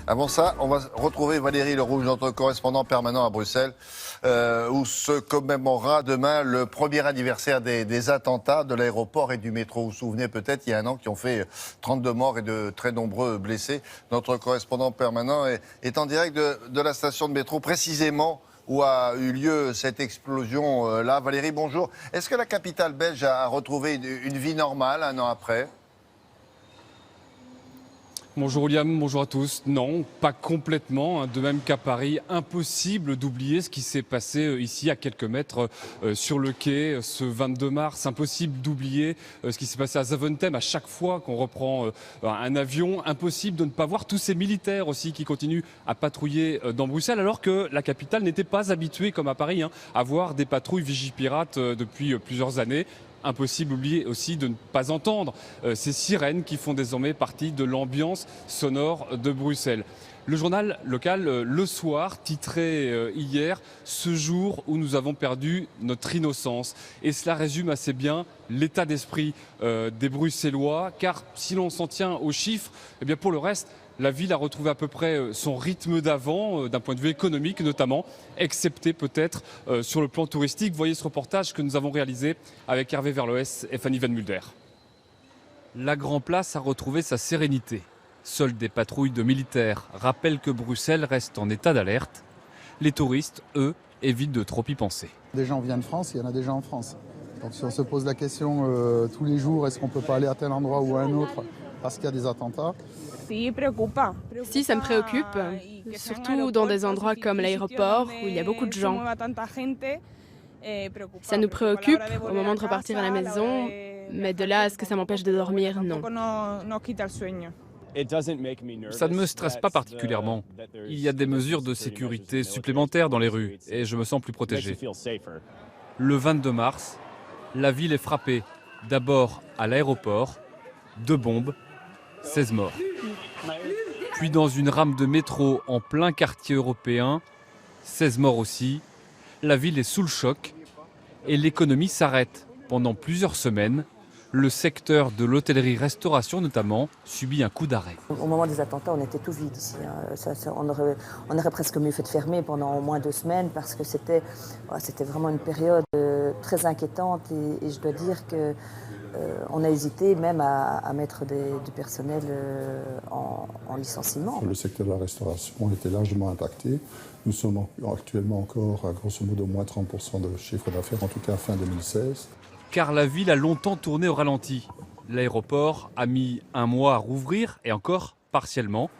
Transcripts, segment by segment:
Avant ça, on va retrouver Valérie Lerouge, notre correspondant permanent à Bruxelles, où se commémorera demain le premier anniversaire des attentats de l'aéroport et du métro. Vous vous souvenez peut-être, il y a un an, qui ont fait 32 morts et de très nombreux blessés. Notre correspondant permanent est en direct de la station de métro, précisément où a eu lieu cette explosion-là. Valérie, bonjour. Est-ce que la capitale belge a retrouvé une vie normale un an après ? Bonjour William, bonjour à tous. Non, pas complètement. De même qu'à Paris, impossible d'oublier ce qui s'est passé ici à quelques mètres sur le quai ce 22 mars. Impossible d'oublier ce qui s'est passé à Zaventem à chaque fois qu'on reprend un avion. Impossible de ne pas voir tous ces militaires aussi qui continuent à patrouiller dans Bruxelles, alors que la capitale n'était pas habituée, comme à Paris, à voir des patrouilles Vigipirate depuis plusieurs années. Impossible d'oublier aussi de ne pas entendre ces sirènes qui font désormais partie de l'ambiance sonore de Bruxelles. Le journal local Le Soir titrait hier « Ce jour où nous avons perdu notre innocence ». Et cela résume assez bien l'état d'esprit des Bruxellois, car si l'on s'en tient aux chiffres, eh bien pour le reste, la ville a retrouvé à peu près son rythme d'avant, d'un point de vue économique notamment, excepté peut-être sur le plan touristique. Voyez ce reportage que nous avons réalisé avec Hervé Verloès et Fanny Van Mulder. La Grand Place a retrouvé sa sérénité. Seules des patrouilles de militaires rappellent que Bruxelles reste en état d'alerte. Les touristes, eux, évitent de trop y penser. Des gens viennent de France, il y en a déjà en France. Donc si on se pose la question tous les jours, est-ce qu'on ne peut pas aller à tel endroit ou à un autre parce qu'il y a des attentats? Si, ça me préoccupe, surtout dans des endroits comme l'aéroport où il y a beaucoup de gens. Ça nous préoccupe au moment de repartir à la maison, mais de là à ce que ça m'empêche de dormir, non. Ça ne me stresse pas particulièrement. Il y a des mesures de sécurité supplémentaires dans les rues et je me sens plus protégé. Le 22 mars, la ville est frappée. D'abord à l'aéroport, 2 bombes, 16 morts. Puis dans une rame de métro en plein quartier européen, 16 morts aussi. La ville est sous le choc et l'économie s'arrête pendant plusieurs semaines. Le secteur de l'hôtellerie-restauration notamment subit un coup d'arrêt. Au moment des attentats, on était tout vide ici. On aurait presque mieux fait de fermer pendant au moins 2 semaines parce que c'était vraiment une période très inquiétante et je dois dire que on a hésité même à mettre du personnel en licenciement. Le secteur de la restauration était largement impacté. Nous sommes actuellement encore à grosso modo moins 30% de chiffre d'affaires, en tout cas fin 2016. Car la ville a longtemps tourné au ralenti. L'aéroport a mis 1 mois à rouvrir, et encore partiellement.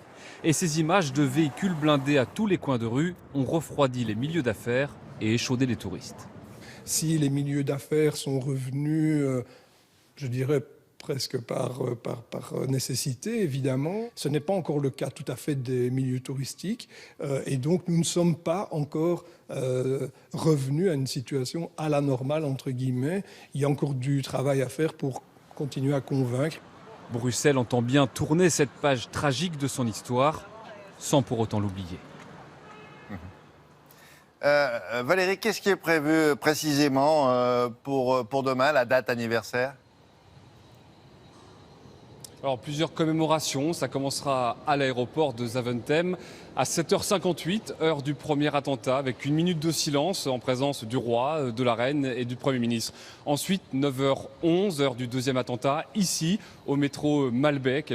Et ces images de véhicules blindés à tous les coins de rue ont refroidi les milieux d'affaires et échaudé les touristes. Si les milieux d'affaires sont revenus, je dirais presque par nécessité, évidemment, ce n'est pas encore le cas tout à fait des milieux touristiques. Et donc, nous ne sommes pas encore revenus à une situation à la normale, entre guillemets. Il y a encore du travail à faire pour continuer à convaincre. Bruxelles entend bien tourner cette page tragique de son histoire, sans pour autant l'oublier. Valérie, qu'est-ce qui est prévu précisément pour demain, la date anniversaire ? Alors plusieurs commémorations, ça commencera à l'aéroport de Zaventem à 7h58, heure du premier attentat, avec 1 minute de silence en présence du roi, de la reine et du Premier ministre. Ensuite, 9h11, heure du deuxième attentat, ici, au métro Malbec,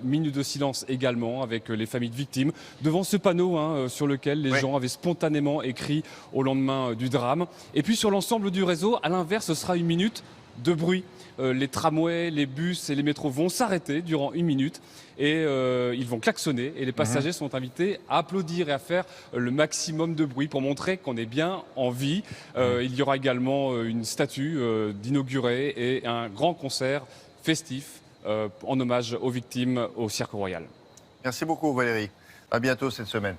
minute de silence également avec les familles de victimes, devant ce panneau sur lequel les gens avaient spontanément écrit au lendemain du drame. Et puis sur l'ensemble du réseau, à l'inverse, ce sera 1 minute de bruit. Les tramways, les bus et les métros vont s'arrêter durant 1 minute et ils vont klaxonner et les passagers sont invités à applaudir et à faire le maximum de bruit pour montrer qu'on est bien en vie. Il y aura également une statue d'inaugurée et un grand concert festif en hommage aux victimes au Cirque Royal. Merci beaucoup Valérie. À bientôt cette semaine.